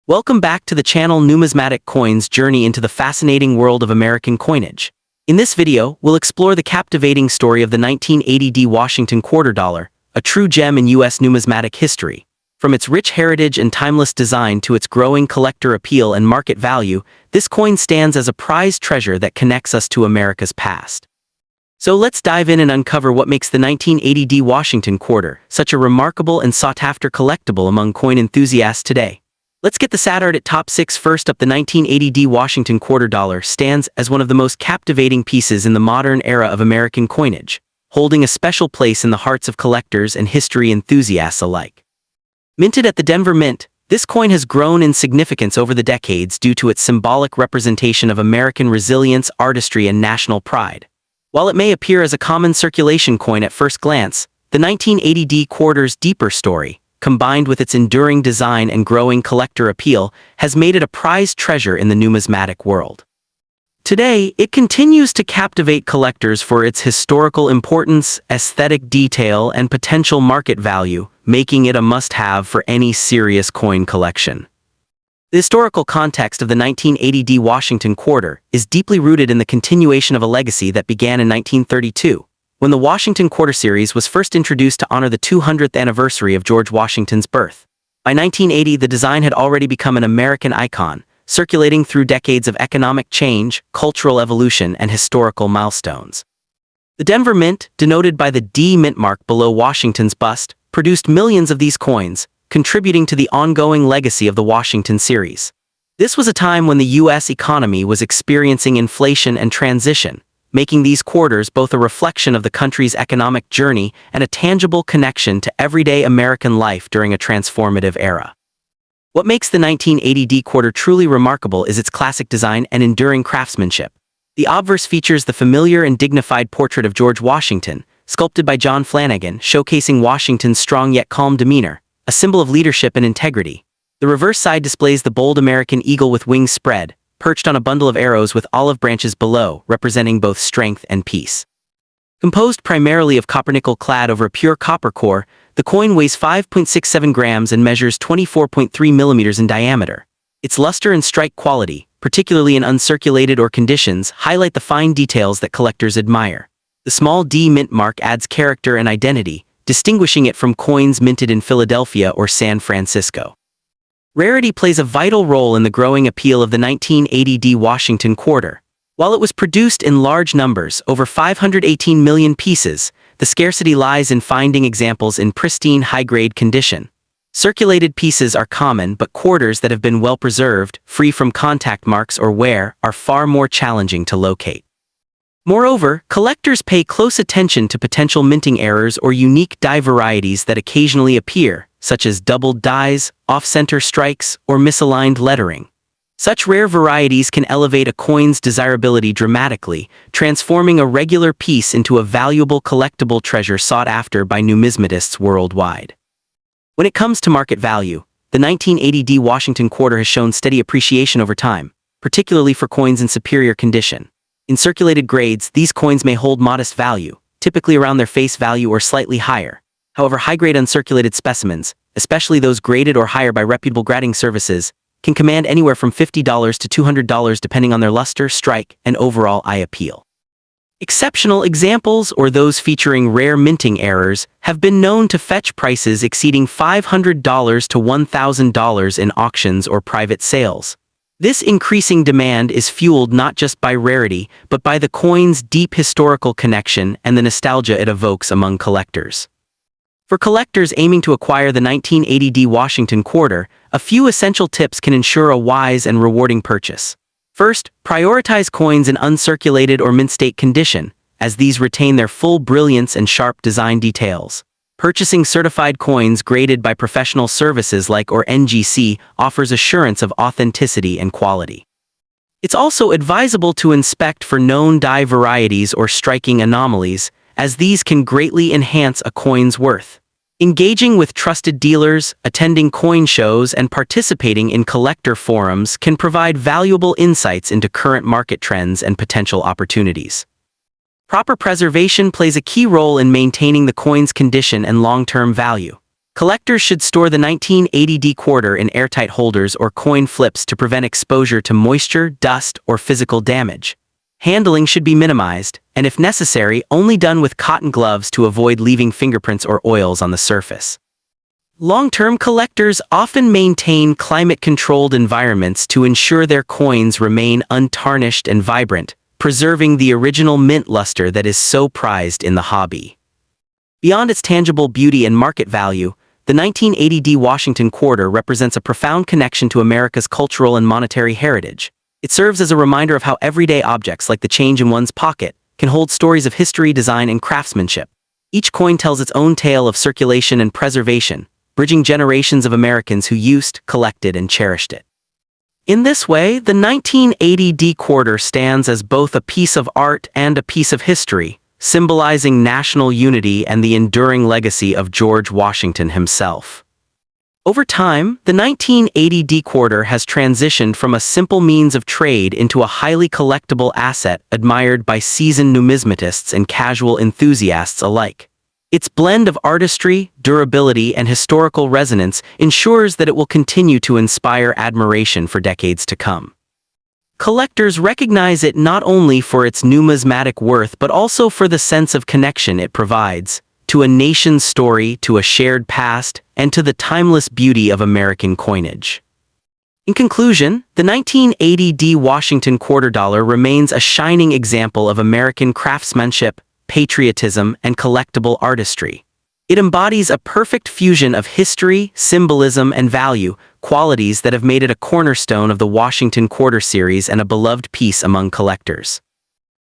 Welcome back to the channel Numismatic Coins Journey into the fascinating world of American coinage. In this video, we'll explore the captivating story of the 1980 Washington quarter dollar, a true gem in U.S. numismatic history. From its rich heritage and timeless design to its growing collector appeal and market value, this coin stands as a prized treasure that connects us to America's past. So let's dive in and uncover what makes the 1980 Washington quarter such a remarkable and sought-after collectible among coin enthusiasts today. Let's get the Saturn at top 6 first up. The 1980 Washington quarter dollar stands as one of the most captivating pieces in the modern era of American coinage, holding a special place in the hearts of collectors and history enthusiasts alike. Minted at the Denver Mint, this coin has grown in significance over the decades due to its symbolic representation of American resilience, artistry, and national pride. While it may appear as a common circulation coin at first glance, the 1980 quarter's deeper story, combined with its enduring design and growing collector appeal, has made it a prized treasure in the numismatic world. Today, it continues to captivate collectors for its historical importance, aesthetic detail, and potential market value, making it a must-have for any serious coin collection. The historical context of the 1980 Washington quarter is deeply rooted in the continuation of a legacy that began in 1932. When the Washington Quarter Series was first introduced to honor the 200th anniversary of George Washington's birth. By 1980, the design had already become an American icon, circulating through decades of economic change, cultural evolution, and historical milestones. The Denver Mint, denoted by the D mint mark below Washington's bust, produced millions of these coins, contributing to the ongoing legacy of the Washington series. This was a time when the U.S. economy was experiencing inflation and transition, making these quarters both a reflection of the country's economic journey and a tangible connection to everyday American life during a transformative era. What makes the 1980 quarter truly remarkable is its classic design and enduring craftsmanship. The obverse features the familiar and dignified portrait of George Washington, sculpted by John Flanagan, showcasing Washington's strong yet calm demeanor, a symbol of leadership and integrity. The reverse side displays the bold American eagle with wings spread, perched on a bundle of arrows with olive branches below, representing both strength and peace. Composed primarily of copper-nickel clad over a pure copper core, the coin weighs 5.67 grams and measures 24.3 millimeters in diameter. Its luster and strike quality, particularly in uncirculated or conditions, highlight the fine details that collectors admire. The small D mint mark adds character and identity, distinguishing it from coins minted in Philadelphia or San Francisco. Rarity plays a vital role in the growing appeal of the 1980 Washington quarter. While it was produced in large numbers, over 518 million pieces, the scarcity lies in finding examples in pristine high-grade condition. Circulated pieces are common, but quarters that have been well preserved, free from contact marks or wear, are far more challenging to locate. Moreover, collectors pay close attention to potential minting errors or unique die varieties that occasionally appear, such as doubled dies, off-center strikes, or misaligned lettering. Such rare varieties can elevate a coin's desirability dramatically, transforming a regular piece into a valuable collectible treasure sought after by numismatists worldwide. When it comes to market value, the 1980 Washington quarter has shown steady appreciation over time, particularly for coins in superior condition. In circulated grades, these coins may hold modest value, typically around their face value or slightly higher. However, high-grade uncirculated specimens, especially those graded or higher by reputable grading services, can command anywhere from $50 to $200 depending on their luster, strike, and overall eye appeal. Exceptional examples, or those featuring rare minting errors, have been known to fetch prices exceeding $500 to $1,000 in auctions or private sales. This increasing demand is fueled not just by rarity, but by the coin's deep historical connection and the nostalgia it evokes among collectors. For collectors aiming to acquire the 1980 Washington quarter, a few essential tips can ensure a wise and rewarding purchase. First, prioritize coins in uncirculated or mint-state condition, as these retain their full brilliance and sharp design details. Purchasing certified coins graded by professional services like or NGC offers assurance of authenticity and quality. It's also advisable to inspect for known die varieties or striking anomalies, as these can greatly enhance a coin's worth. Engaging with trusted dealers, attending coin shows, and participating in collector forums can provide valuable insights into current market trends and potential opportunities. Proper preservation plays a key role in maintaining the coin's condition and long-term value. Collectors should store the 1980D quarter in airtight holders or coin flips to prevent exposure to moisture, dust, or physical damage. Handling should be minimized, and if necessary, only done with cotton gloves to avoid leaving fingerprints or oils on the surface. Long-term collectors often maintain climate-controlled environments to ensure their coins remain untarnished and vibrant, preserving the original mint luster that is so prized in the hobby. Beyond its tangible beauty and market value, the 1980D Washington quarter represents a profound connection to America's cultural and monetary heritage. It serves as a reminder of how everyday objects like the change in one's pocket can hold stories of history, design, and craftsmanship. Each coin tells its own tale of circulation and preservation, bridging generations of Americans who used, collected, and cherished it. In this way, the 1980D quarter stands as both a piece of art and a piece of history, symbolizing national unity and the enduring legacy of George Washington himself. Over time, the 1980D quarter has transitioned from a simple means of trade into a highly collectible asset admired by seasoned numismatists and casual enthusiasts alike. Its blend of artistry, durability, and historical resonance ensures that it will continue to inspire admiration for decades to come. Collectors recognize it not only for its numismatic worth but also for the sense of connection it provides, to a nation's story, to a shared past, and to the timeless beauty of American coinage. In conclusion, the 1980D Washington quarter dollar remains a shining example of American craftsmanship, patriotism, and collectible artistry. It embodies a perfect fusion of history, symbolism, and value, qualities that have made it a cornerstone of the Washington Quarter series and a beloved piece among collectors.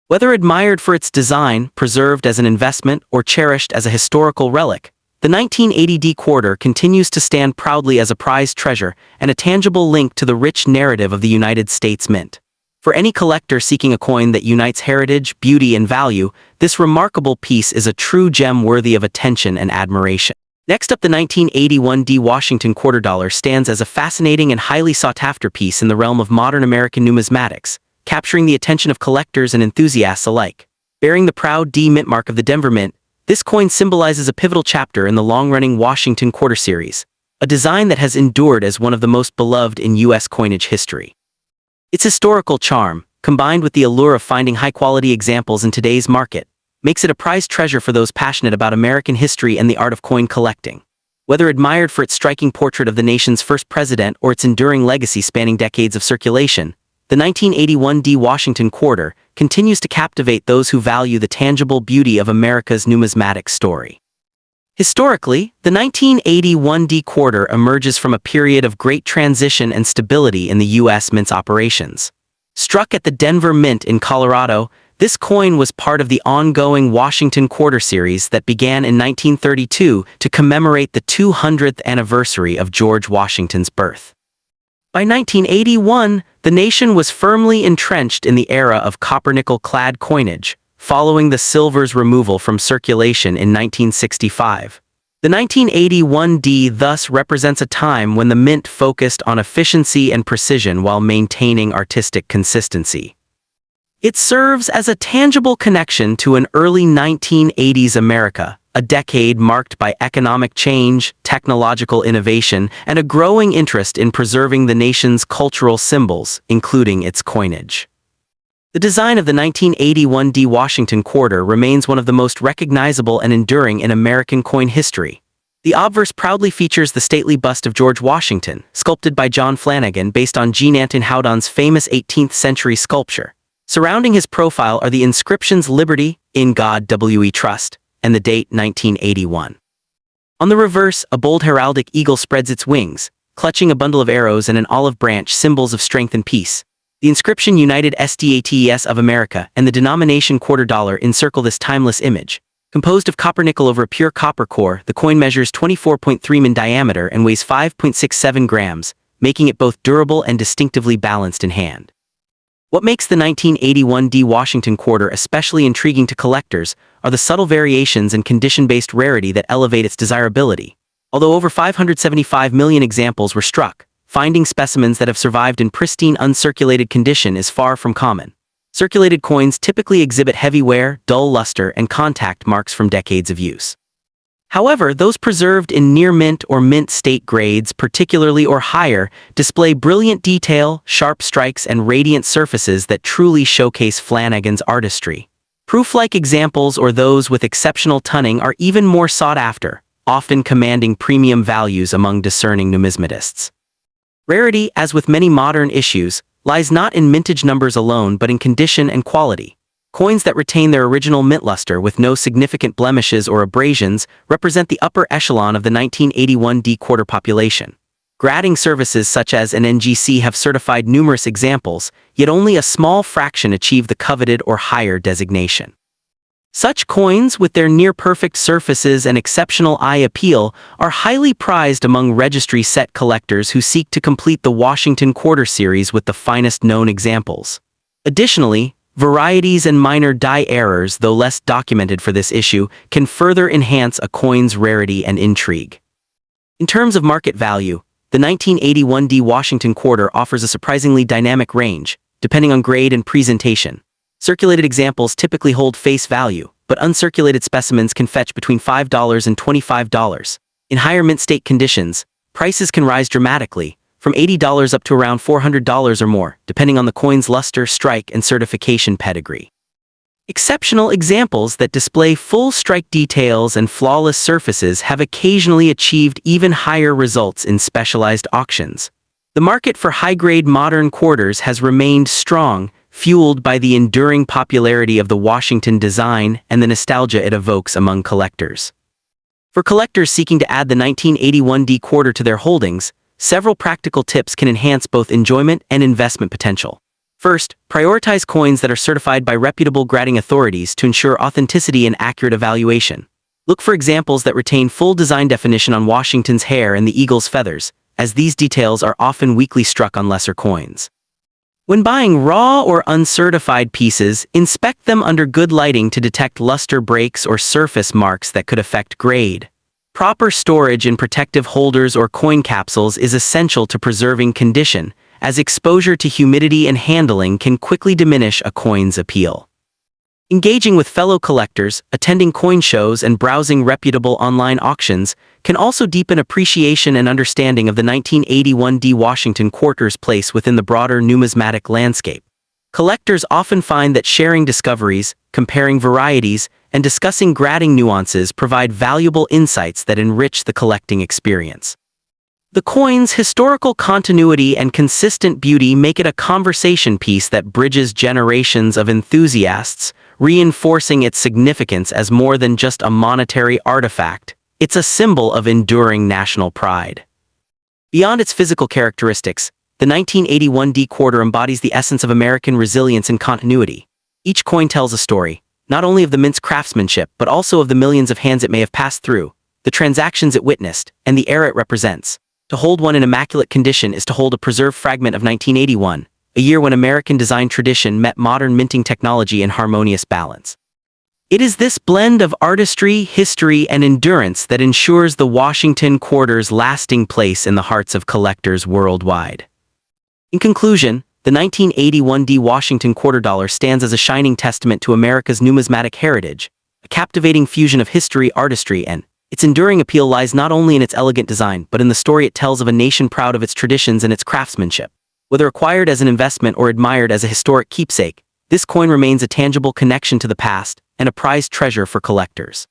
Whether admired for its design, preserved as an investment, or cherished as a historical relic, the 1980D quarter continues to stand proudly as a prized treasure and a tangible link to the rich narrative of the United States Mint. For any collector seeking a coin that unites heritage, beauty, and value, this remarkable piece is a true gem worthy of attention and admiration. Next up, the 1981D Washington quarter dollar stands as a fascinating and highly sought-after piece in the realm of modern American numismatics, capturing the attention of collectors and enthusiasts alike. Bearing the proud D mint mark of the Denver Mint, this coin symbolizes a pivotal chapter in the long-running Washington Quarter series, a design that has endured as one of the most beloved in U.S. coinage history. Its historical charm, combined with the allure of finding high-quality examples in today's market, makes it a prized treasure for those passionate about American history and the art of coin collecting. Whether admired for its striking portrait of the nation's first president or its enduring legacy spanning decades of circulation, the 1981D Washington quarter continues to captivate those who value the tangible beauty of America's numismatic story. Historically, the 1981D quarter emerges from a period of great transition and stability in the U.S. Mint's operations. Struck at the Denver Mint in Colorado, this coin was part of the ongoing Washington Quarter series that began in 1932 to commemorate the 200th anniversary of George Washington's birth. By 1981, the nation was firmly entrenched in the era of copper-nickel-clad coinage, following the silver's removal from circulation in 1965. The 1981D thus represents a time when the mint focused on efficiency and precision while maintaining artistic consistency. It serves as a tangible connection to an early 1980s America, a decade marked by economic change, technological innovation, and a growing interest in preserving the nation's cultural symbols, including its coinage. The design of the 1981D Washington quarter remains one of the most recognizable and enduring in American coin history. The obverse proudly features the stately bust of George Washington, sculpted by John Flanagan based on Jean Anton Houdon's famous 18th-century sculpture. Surrounding his profile are the inscriptions "Liberty," "In God We Trust," and the date 1981. On the reverse, a bold heraldic eagle spreads its wings, clutching a bundle of arrows and an olive branch, symbols of strength and peace. The inscription "United States of America" and the denomination quarter dollar encircle this timeless image. Composed of copper nickel over a pure copper core, the coin measures 24.3 mm in diameter and weighs 5.67 grams, making it both durable and distinctively balanced in hand. What makes the 1981D Washington quarter especially intriguing to collectors are the subtle variations and condition-based rarity that elevate its desirability. Although over 575 million examples were struck, finding specimens that have survived in pristine uncirculated condition is far from common. Circulated coins typically exhibit heavy wear, dull luster, and contact marks from decades of use. However, those preserved in near mint or mint state grades, particularly or higher, display brilliant detail, sharp strikes, and radiant surfaces that truly showcase Flanagan's artistry. Proof-like examples or those with exceptional tunning are even more sought after, often commanding premium values among discerning numismatists. Rarity, as with many modern issues, lies not in mintage numbers alone but in condition and quality. Coins that retain their original mint luster with no significant blemishes or abrasions represent the upper echelon of the 1981 D quarter population. Grading services such as an NGC have certified numerous examples, yet only a small fraction achieve the coveted or higher designation. Such coins, with their near-perfect surfaces and exceptional eye appeal, are highly prized among registry set collectors who seek to complete the Washington Quarter series with the finest known examples. Additionally, varieties and minor die errors, though less documented for this issue, can further enhance a coin's rarity and intrigue. In terms of market value, the 1981 D Washington Quarter offers a surprisingly dynamic range, depending on grade and presentation. Circulated examples typically hold face value, but uncirculated specimens can fetch between $5 and $25. In higher mint state conditions, prices can rise dramatically, from $80 up to around $400 or more, depending on the coin's luster, strike, and certification pedigree. Exceptional examples that display full strike details and flawless surfaces have occasionally achieved even higher results in specialized auctions. The market for high-grade modern quarters has remained strong, fueled by the enduring popularity of the Washington design and the nostalgia it evokes among collectors. For collectors seeking to add the 1981 D quarter to their holdings, several practical tips can enhance both enjoyment and investment potential. First, prioritize coins that are certified by reputable grading authorities to ensure authenticity and accurate evaluation. Look for examples that retain full design definition on Washington's hair and the eagle's feathers, as these details are often weakly struck on lesser coins. When buying raw or uncertified pieces, inspect them under good lighting to detect luster breaks or surface marks that could affect grade. Proper storage in protective holders or coin capsules is essential to preserving condition, as exposure to humidity and handling can quickly diminish a coin's appeal. Engaging with fellow collectors, attending coin shows, and browsing reputable online auctions can also deepen appreciation and understanding of the 1981 D Washington Quarter's place within the broader numismatic landscape. Collectors often find that sharing discoveries, comparing varieties, and discussing grading nuances provide valuable insights that enrich the collecting experience. The coin's historical continuity and consistent beauty make it a conversation piece that bridges generations of enthusiasts, reinforcing its significance as more than just a monetary artifact. It's a symbol of enduring national pride. Beyond its physical characteristics, the 1981 D quarter embodies the essence of American resilience and continuity. Each coin tells a story, not only of the mint's craftsmanship but also of the millions of hands it may have passed through, the transactions it witnessed, and the era it represents. To hold one in immaculate condition is to hold a preserved fragment of 1981, a year when American design tradition met modern minting technology in harmonious balance. It is this blend of artistry, history, and endurance that ensures the Washington Quarter's lasting place in the hearts of collectors worldwide. In conclusion, the 1981 D Washington Quarter Dollar stands as a shining testament to America's numismatic heritage, a captivating fusion of history, artistry, and its enduring appeal lies not only in its elegant design but in the story it tells of a nation proud of its traditions and its craftsmanship. Whether acquired as an investment or admired as a historic keepsake, this coin remains a tangible connection to the past and a prized treasure for collectors.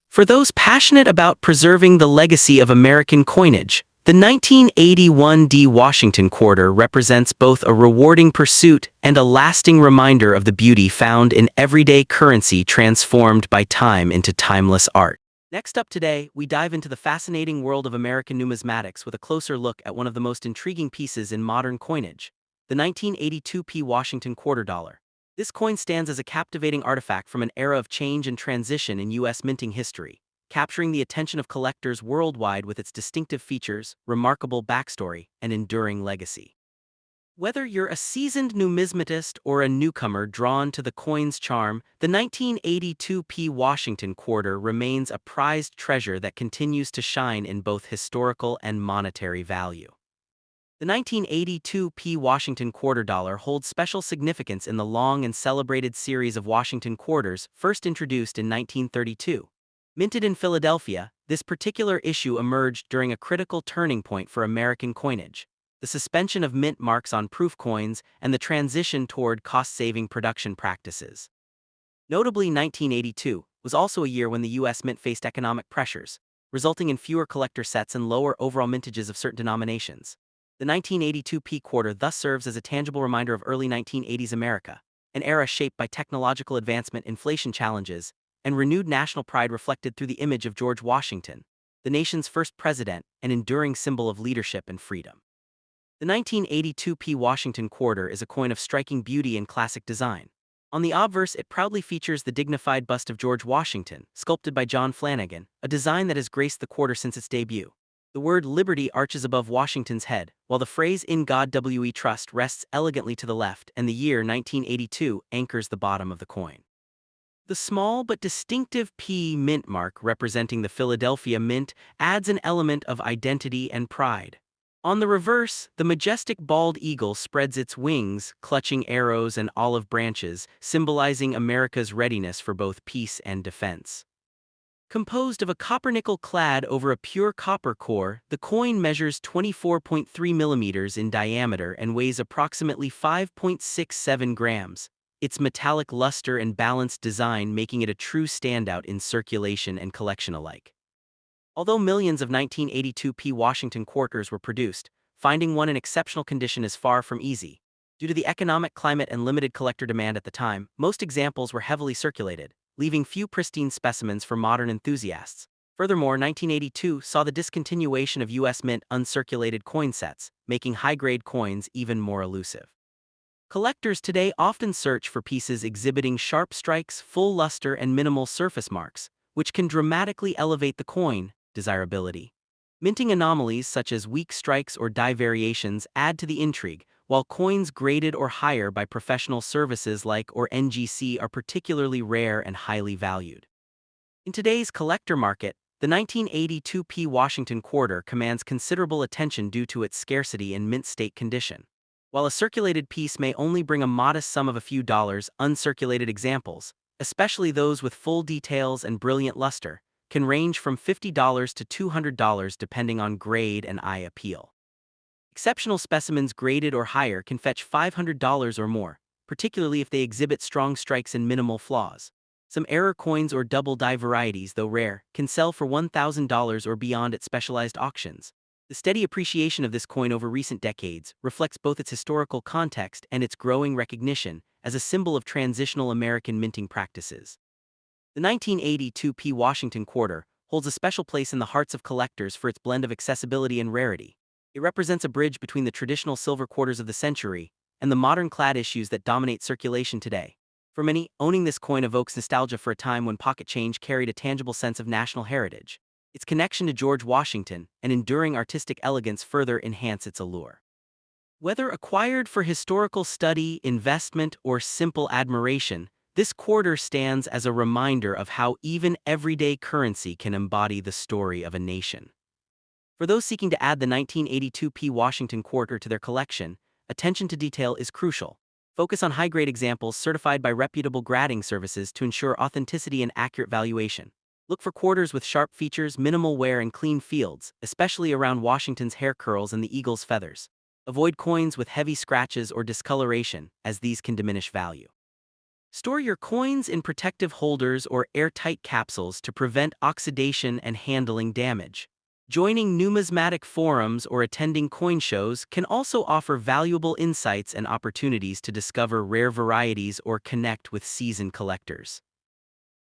For those passionate about preserving the legacy of American coinage, the 1981 D Washington Quarter represents both a rewarding pursuit and a lasting reminder of the beauty found in everyday currency transformed by time into timeless art. Next up today, we dive into the fascinating world of American numismatics with a closer look at one of the most intriguing pieces in modern coinage, the 1982 P Washington Quarter Dollar. This coin stands as a captivating artifact from an era of change and transition in U.S. minting history, capturing the attention of collectors worldwide with its distinctive features, remarkable backstory, and enduring legacy. Whether you're a seasoned numismatist or a newcomer drawn to the coin's charm, the 1982 P Washington Quarter remains a prized treasure that continues to shine in both historical and monetary value. The 1982 P Washington Quarter Dollar holds special significance in the long and celebrated series of Washington quarters first introduced in 1932. Minted in Philadelphia, this particular issue emerged during a critical turning point for American coinage: the suspension of mint marks on proof coins and the transition toward cost-saving production practices. Notably, 1982 was also a year when the U.S. Mint faced economic pressures, resulting in fewer collector sets and lower overall mintages of certain denominations. The 1982 P quarter thus serves as a tangible reminder of early 1980s America, an era shaped by technological advancement, inflation challenges, and renewed national pride reflected through the image of George Washington, the nation's first president, an enduring symbol of leadership and freedom. The 1982 P Washington quarter is a coin of striking beauty and classic design. On the obverse, it proudly features the dignified bust of George Washington, sculpted by John Flanagan, a design that has graced the quarter since its debut. The word liberty arches above Washington's head, while the phrase "In God We Trust" rests elegantly to the left, and the year 1982 anchors the bottom of the coin. The small but distinctive P mint mark representing the Philadelphia Mint adds an element of identity and pride. On the reverse, the majestic bald eagle spreads its wings, clutching arrows and olive branches, symbolizing America's readiness for both peace and defense. Composed of a copper-nickel clad over a pure copper core, the coin measures 24.3 millimeters in diameter and weighs approximately 5.67 grams, its metallic luster and balanced design making it a true standout in circulation and collection alike. Although millions of 1982 P Washington quarters were produced, finding one in exceptional condition is far from easy. Due to the economic climate and limited collector demand at the time, most examples were heavily circulated, leaving few pristine specimens for modern enthusiasts. Furthermore, 1982 saw the discontinuation of U.S. Mint uncirculated coin sets, making high-grade coins even more elusive. Collectors today often search for pieces exhibiting sharp strikes, full luster, and minimal surface marks, which can dramatically elevate the coin desirability. Minting anomalies such as weak strikes or die variations add to the intrigue, while coins graded or higher by professional services like or NGC are particularly rare and highly valued. In today's collector market, the 1982 P Washington quarter commands considerable attention due to its scarcity and mint state condition. While a circulated piece may only bring a modest sum of a few dollars, uncirculated examples, especially those with full details and brilliant luster, can range from $50 to $200 depending on grade and eye appeal. Exceptional specimens graded or higher can fetch $500 or more, particularly if they exhibit strong strikes and minimal flaws. Some error coins or double die varieties, though rare, can sell for $1,000 or beyond at specialized auctions. The steady appreciation of this coin over recent decades reflects both its historical context and its growing recognition as a symbol of transitional American minting practices. The 1982 P Washington quarter holds a special place in the hearts of collectors for its blend of accessibility and rarity. It represents a bridge between the traditional silver quarters of the century and the modern clad issues that dominate circulation today. For many, owning this coin evokes nostalgia for a time when pocket change carried a tangible sense of national heritage. Its connection to George Washington and enduring artistic elegance further enhance its allure. Whether acquired for historical study, investment, or simple admiration, this quarter stands as a reminder of how even everyday currency can embody the story of a nation. For those seeking to add the 1982 P Washington quarter to their collection, attention to detail is crucial. Focus on high-grade examples certified by reputable grading services to ensure authenticity and accurate valuation. Look for quarters with sharp features, minimal wear, and clean fields, especially around Washington's hair curls and the eagle's feathers. Avoid coins with heavy scratches or discoloration, as these can diminish value. Store your coins in protective holders or airtight capsules to prevent oxidation and handling damage. Joining numismatic forums or attending coin shows can also offer valuable insights and opportunities to discover rare varieties or connect with seasoned collectors.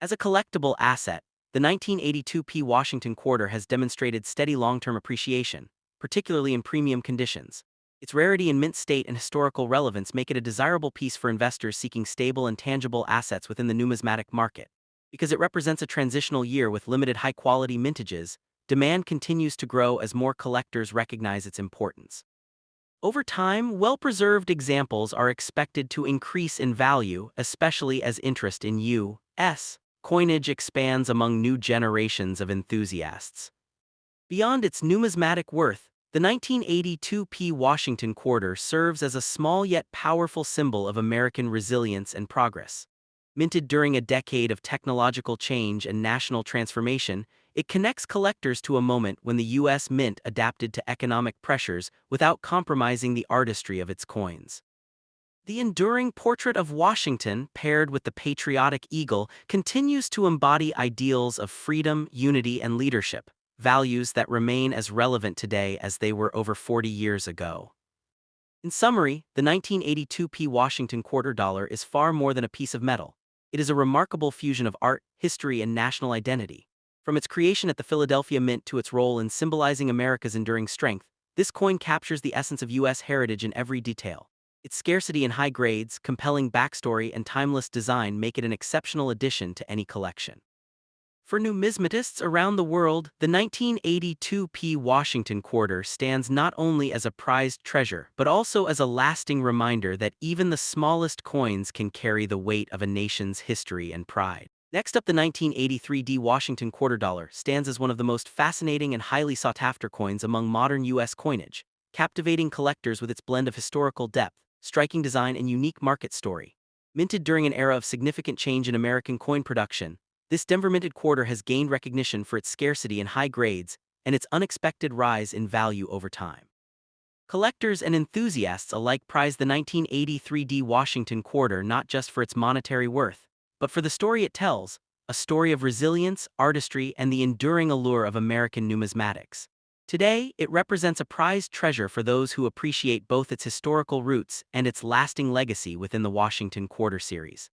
As a collectible asset, the 1982 P Washington quarter has demonstrated steady long-term appreciation, particularly in premium conditions. Its rarity in mint state and historical relevance make it a desirable piece for investors seeking stable and tangible assets within the numismatic market. Because it represents a transitional year with limited high-quality mintages, demand continues to grow as more collectors recognize its importance. Over time, well-preserved examples are expected to increase in value, especially as interest in U.S. coinage expands among new generations of enthusiasts. Beyond its numismatic worth, the 1982 P Washington quarter serves as a small yet powerful symbol of American resilience and progress. Minted during a decade of technological change and national transformation, it connects collectors to a moment when the U.S. Mint adapted to economic pressures without compromising the artistry of its coins. The enduring portrait of Washington, paired with the patriotic eagle, continues to embody ideals of freedom, unity, and leadership, values that remain as relevant today as they were over 40 years ago. In summary, the 1982 Washington quarter dollar is far more than a piece of metal. It is a remarkable fusion of art, history, and national identity. From its creation at the Philadelphia Mint to its role in symbolizing America's enduring strength, this coin captures the essence of U.S. heritage in every detail. Its scarcity and high grades, compelling backstory, and timeless design make it an exceptional addition to any collection. For numismatists around the world, the 1982 Washington quarter stands not only as a prized treasure but also as a lasting reminder that even the smallest coins can carry the weight of a nation's history and pride. Next up, the 1983 Washington quarter dollar stands as one of the most fascinating and highly sought-after coins among modern U.S. coinage, captivating collectors with its blend of historical depth, striking design, and unique market story. Minted during an era of significant change in American coin production, this Denver minted quarter has gained recognition for its scarcity and high grades and its unexpected rise in value over time. Collectors and enthusiasts alike prize the 1983 Washington quarter not just for its monetary worth, but for the story it tells, a story of resilience, artistry, and the enduring allure of American numismatics. Today, it represents a prized treasure for those who appreciate both its historical roots and its lasting legacy within the Washington Quarter series.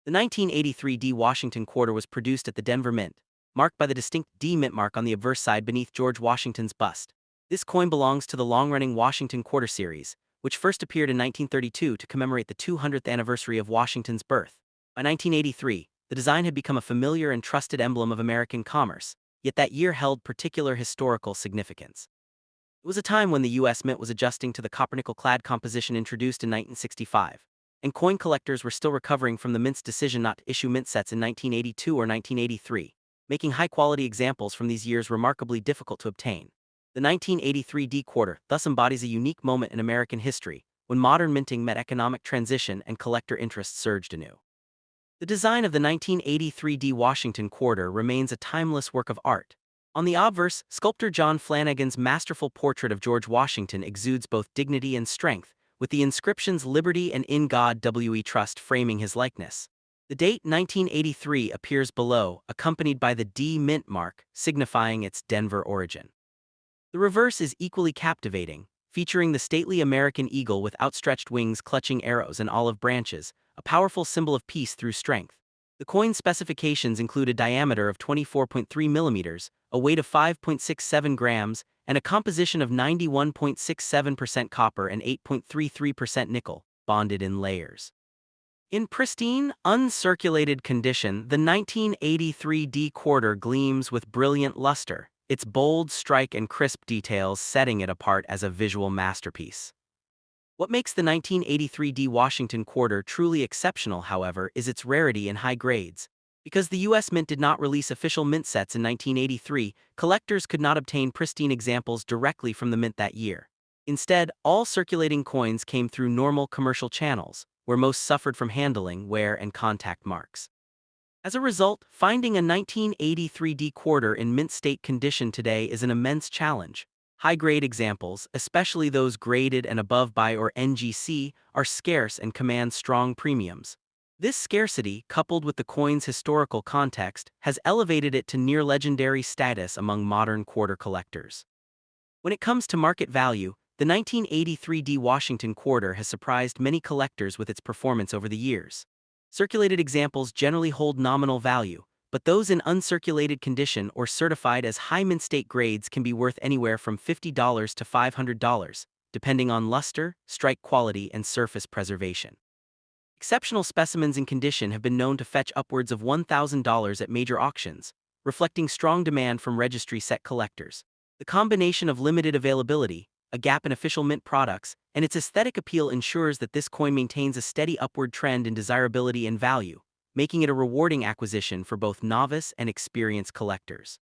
The 1983 Washington Quarter was produced at the Denver Mint, marked by the distinct D mint mark on the obverse side beneath George Washington's bust. This coin belongs to the long-running Washington Quarter series, which first appeared in 1932 to commemorate the 200th anniversary of Washington's birth. By 1983, the design had become a familiar and trusted emblem of American commerce, yet that year held particular historical significance. It was a time when the U.S. Mint was adjusting to the copper-nickel-clad composition introduced in 1965. And coin collectors were still recovering from the Mint's decision not to issue mint sets in 1982 or 1983, making high-quality examples from these years remarkably difficult to obtain. The 1983 D quarter thus embodies a unique moment in American history, when modern minting met economic transition and collector interest surged anew. The design of the 1983 D Washington quarter remains a timeless work of art. On the obverse, sculptor John Flanagan's masterful portrait of George Washington exudes both dignity and strength, with the inscriptions "Liberty" and "In God We Trust" framing his likeness. The date 1983 appears below, accompanied by the D mint mark, signifying its Denver origin. The reverse is equally captivating, featuring the stately American eagle with outstretched wings clutching arrows and olive branches, a powerful symbol of peace through strength. The coin's specifications include a diameter of 24.3 millimeters, a weight of 5.67 grams, and a composition of 91.67% copper and 8.33% nickel, bonded in layers. In pristine, uncirculated condition, the 1983 D quarter gleams with brilliant luster, its bold strike and crisp details setting it apart as a visual masterpiece. What makes the 1983 D Washington quarter truly exceptional, however, is its rarity and high grades. Because the U.S. Mint did not release official mint sets in 1983, collectors could not obtain pristine examples directly from the mint that year. Instead, all circulating coins came through normal commercial channels, where most suffered from handling, wear, and contact marks. As a result, finding a 1983 D quarter in mint state condition today is an immense challenge. High-grade examples, especially those graded and above by or NGC, are scarce and command strong premiums. This scarcity, coupled with the coin's historical context, has elevated it to near-legendary status among modern quarter collectors. When it comes to market value, the 1983 D Washington quarter has surprised many collectors with its performance over the years. Circulated examples generally hold nominal value, but those in uncirculated condition or certified as high mint state grades can be worth anywhere from $50 to $500, depending on luster, strike quality, and surface preservation. Exceptional specimens in condition have been known to fetch upwards of $1,000 at major auctions, reflecting strong demand from registry set collectors. The combination of limited availability, a gap in official mint products, and its aesthetic appeal ensures that this coin maintains a steady upward trend in desirability and value, making it a rewarding acquisition for both novice and experienced collectors.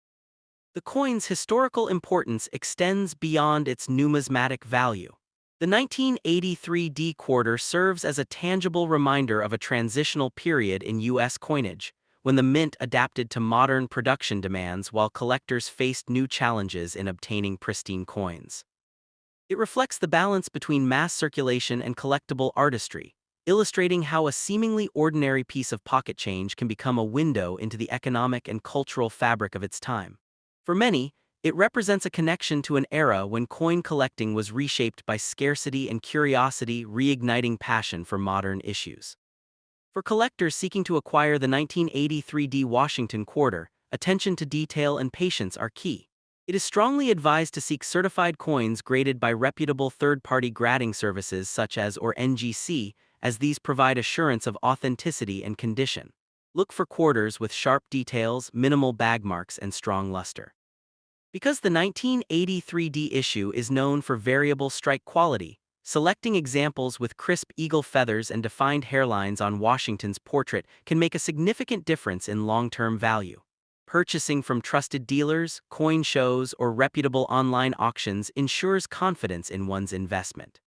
The coin's historical importance extends beyond its numismatic value. The 1983 D quarter serves as a tangible reminder of a transitional period in U.S. coinage, when the mint adapted to modern production demands while collectors faced new challenges in obtaining pristine coins. It reflects the balance between mass circulation and collectible artistry, illustrating how a seemingly ordinary piece of pocket change can become a window into the economic and cultural fabric of its time. For many, it represents a connection to an era when coin collecting was reshaped by scarcity and curiosity, reigniting passion for modern issues. For collectors seeking to acquire the 1983 D Washington quarter, attention to detail and patience are key. It is strongly advised to seek certified coins graded by reputable third-party grading services such as or NGC, as these provide assurance of authenticity and condition. Look for quarters with sharp details, minimal bag marks, and strong luster. Because the 1983 D issue is known for variable strike quality, selecting examples with crisp eagle feathers and defined hairlines on Washington's portrait can make a significant difference in long-term value. Purchasing from trusted dealers, coin shows, or reputable online auctions ensures confidence in one's investment.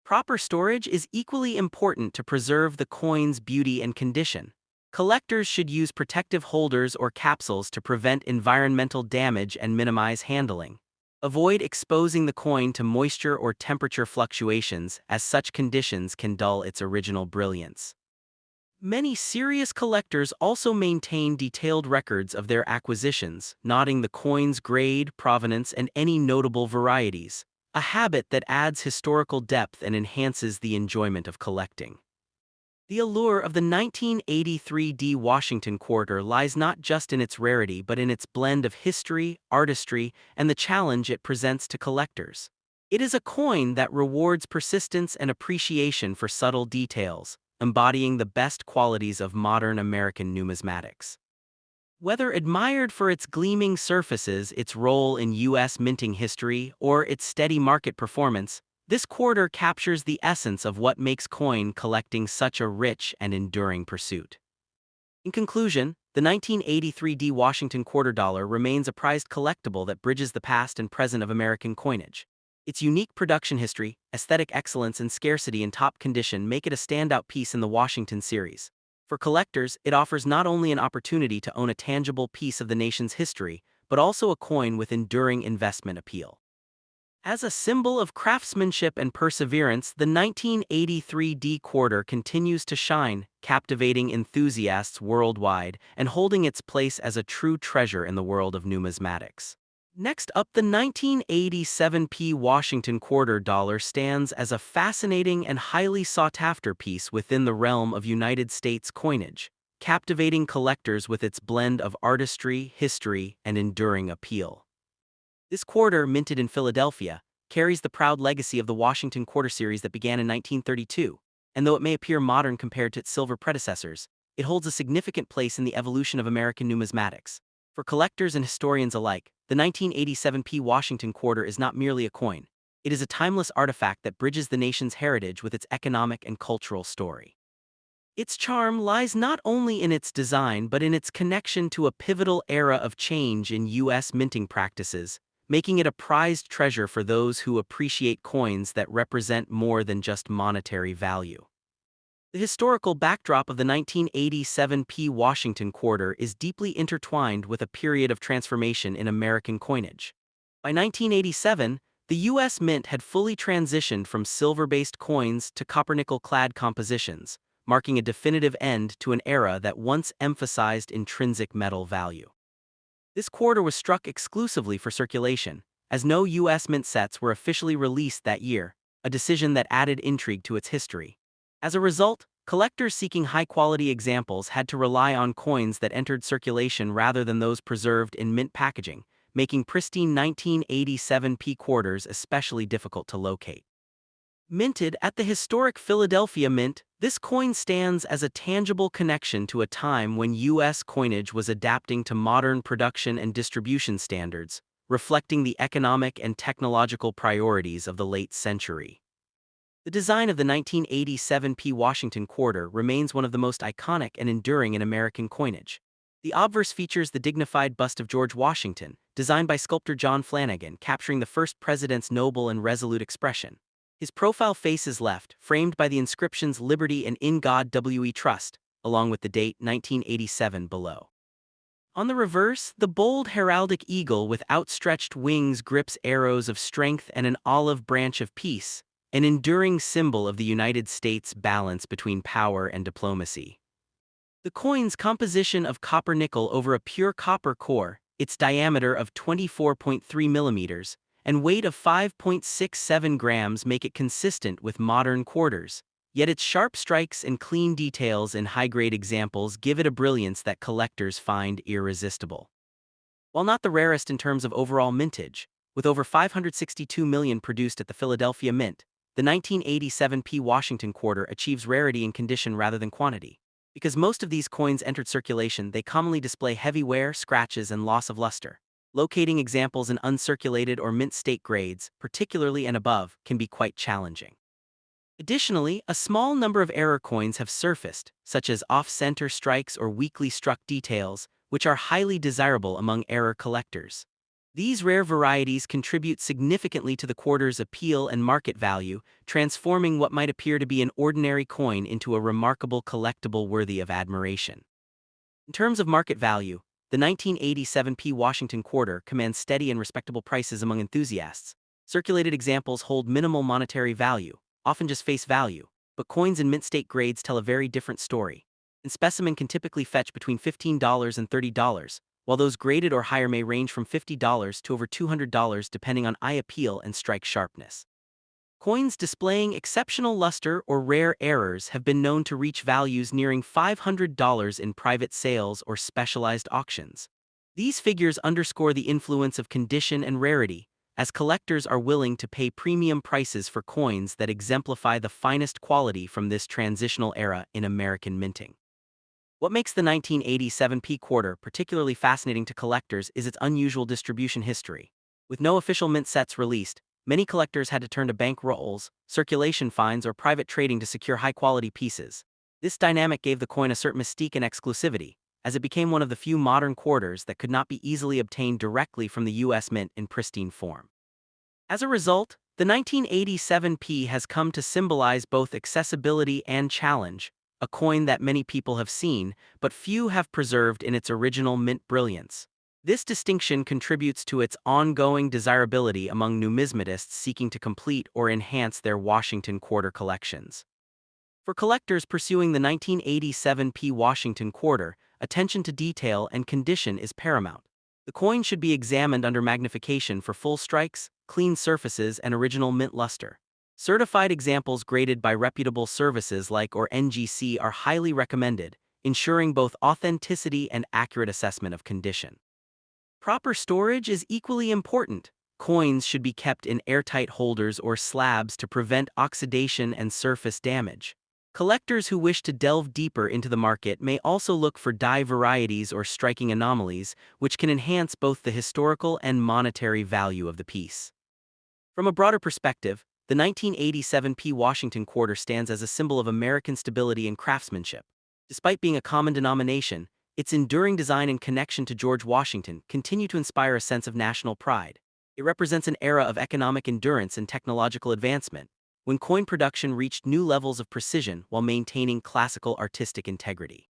Proper storage is equally important to preserve the coin's beauty and condition. Collectors should use protective holders or capsules to prevent environmental damage and minimize handling. Avoid exposing the coin to moisture or temperature fluctuations, as such conditions can dull its original brilliance. Many serious collectors also maintain detailed records of their acquisitions, noting the coin's grade, provenance, and any notable varieties, a habit that adds historical depth and enhances the enjoyment of collecting. The allure of the 1983 D Washington quarter lies not just in its rarity but in its blend of history, artistry, and the challenge it presents to collectors. It is a coin that rewards persistence and appreciation for subtle details, embodying the best qualities of modern American numismatics. Whether admired for its gleaming surfaces, its role in U.S. minting history, or its steady market performance, this quarter captures the essence of what makes coin collecting such a rich and enduring pursuit. In conclusion, the 1983 D Washington quarter dollar remains a prized collectible that bridges the past and present of American coinage. Its unique production history, aesthetic excellence, and scarcity in top condition make it a standout piece in the Washington series. For collectors, it offers not only an opportunity to own a tangible piece of the nation's history, but also a coin with enduring investment appeal. As a symbol of craftsmanship and perseverance, the 1983 D quarter continues to shine, captivating enthusiasts worldwide and holding its place as a true treasure in the world of numismatics. Next up, the 1987 P Washington quarter dollar stands as a fascinating and highly sought-after piece within the realm of United States coinage, captivating collectors with its blend of artistry, history, and enduring appeal. This quarter, minted in Philadelphia, carries the proud legacy of the Washington quarter series that began in 1932, and though it may appear modern compared to its silver predecessors, it holds a significant place in the evolution of American numismatics. For collectors and historians alike, the 1987 P Washington quarter is not merely a coin. It is a timeless artifact that bridges the nation's heritage with its economic and cultural story. Its charm lies not only in its design but in its connection to a pivotal era of change in U.S. minting practices, making it a prized treasure for those who appreciate coins that represent more than just monetary value. The historical backdrop of the 1987 P Washington quarter is deeply intertwined with a period of transformation in American coinage. By 1987, the U.S. Mint had fully transitioned from silver-based coins to copper-nickel-clad compositions, marking a definitive end to an era that once emphasized intrinsic metal value. This quarter was struck exclusively for circulation, as no U.S. Mint sets were officially released that year, a decision that added intrigue to its history. As a result, collectors seeking high-quality examples had to rely on coins that entered circulation rather than those preserved in mint packaging, making pristine 1987 P quarters especially difficult to locate. Minted at the historic Philadelphia Mint, this coin stands as a tangible connection to a time when U.S. coinage was adapting to modern production and distribution standards, reflecting the economic and technological priorities of the late century. The design of the 1987 P Washington quarter remains one of the most iconic and enduring in American coinage. The obverse features the dignified bust of George Washington, designed by sculptor John Flanagan, capturing the first president's noble and resolute expression. His profile face is left, framed by the inscriptions Liberty and In God We Trust, along with the date 1987 below. On the reverse, the bold heraldic eagle with outstretched wings grips arrows of strength and an olive branch of peace, an enduring symbol of the United States' balance between power and diplomacy. The coin's composition of copper-nickel over a pure copper core, its diameter of 24.3 millimeters, and weight of 5.67 grams make it consistent with modern quarters, yet its sharp strikes and clean details in high-grade examples give it a brilliance that collectors find irresistible. While not the rarest in terms of overall mintage, with over 562 million produced at the Philadelphia Mint, the 1987 P. Washington quarter achieves rarity in condition rather than quantity. Because most of these coins entered circulation, they commonly display heavy wear, scratches, and loss of luster. Locating examples in uncirculated or mint state grades, particularly and above, can be quite challenging. Additionally, a small number of error coins have surfaced, such as off-center strikes or weakly struck details, which are highly desirable among error collectors. These rare varieties contribute significantly to the quarter's appeal and market value, transforming what might appear to be an ordinary coin into a remarkable collectible worthy of admiration. In terms of market value, the 1987 P. Washington quarter commands steady and respectable prices among enthusiasts. Circulated examples hold minimal monetary value, often just face value, but coins in mint state grades tell a very different story. A specimen can typically fetch between $15 and $30, while those graded or higher may range from $50 to over $200 depending on eye appeal and strike sharpness. Coins displaying exceptional luster or rare errors have been known to reach values nearing $500 in private sales or specialized auctions. These figures underscore the influence of condition and rarity, as collectors are willing to pay premium prices for coins that exemplify the finest quality from this transitional era in American minting. What makes the 1987 P quarter particularly fascinating to collectors is its unusual distribution history. With no official mint sets released, many collectors had to turn to bank rolls, circulation finds, or private trading to secure high-quality pieces. This dynamic gave the coin a certain mystique and exclusivity, as it became one of the few modern quarters that could not be easily obtained directly from the U.S. Mint in pristine form. As a result, the 1987 P has come to symbolize both accessibility and challenge, a coin that many people have seen, but few have preserved in its original mint brilliance. This distinction contributes to its ongoing desirability among numismatists seeking to complete or enhance their Washington quarter collections. For collectors pursuing the 1987 P Washington quarter, attention to detail and condition is paramount. The coin should be examined under magnification for full strikes, clean surfaces, and original mint luster. Certified examples graded by reputable services like or NGC are highly recommended, ensuring both authenticity and accurate assessment of condition. Proper storage is equally important. Coins should be kept in airtight holders or slabs to prevent oxidation and surface damage. Collectors who wish to delve deeper into the market may also look for die varieties or striking anomalies, which can enhance both the historical and monetary value of the piece. From a broader perspective, the 1987 P Washington quarter stands as a symbol of American stability and craftsmanship. Despite being a common denomination, its enduring design and connection to George Washington continue to inspire a sense of national pride. It represents an era of economic endurance and technological advancement, when coin production reached new levels of precision while maintaining classical artistic integrity.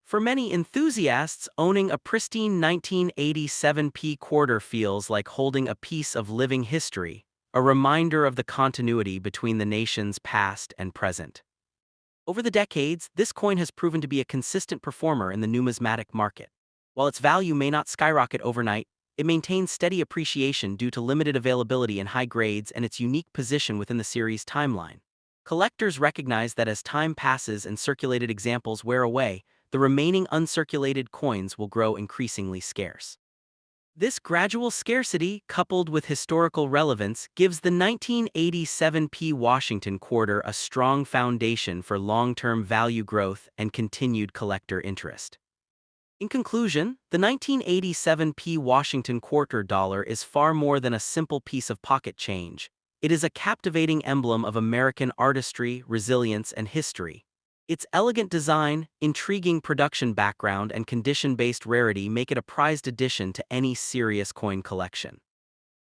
For many enthusiasts, owning a pristine 1987 P quarter feels like holding a piece of living history, a reminder of the continuity between the nation's past and present. Over the decades, this coin has proven to be a consistent performer in the numismatic market. While its value may not skyrocket overnight, it maintains steady appreciation due to limited availability in high grades and its unique position within the series timeline. Collectors recognize that as time passes and circulated examples wear away, the remaining uncirculated coins will grow increasingly scarce. This gradual scarcity, coupled with historical relevance, gives the 1987 P Washington quarter a strong foundation for long-term value growth and continued collector interest. In conclusion, the 1987 P Washington quarter dollar is far more than a simple piece of pocket change. It is a captivating emblem of American artistry, resilience, and history. Its elegant design, intriguing production background, and condition-based rarity make it a prized addition to any serious coin collection.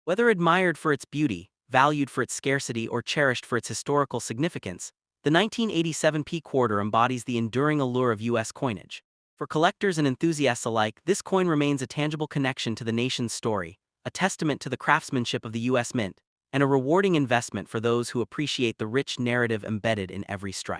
Whether admired for its beauty, valued for its scarcity or cherished for its historical significance, the 1987 P quarter embodies the enduring allure of U.S. coinage. For collectors and enthusiasts alike, this coin remains a tangible connection to the nation's story, a testament to the craftsmanship of the U.S. Mint, and a rewarding investment for those who appreciate the rich narrative embedded in every stripe.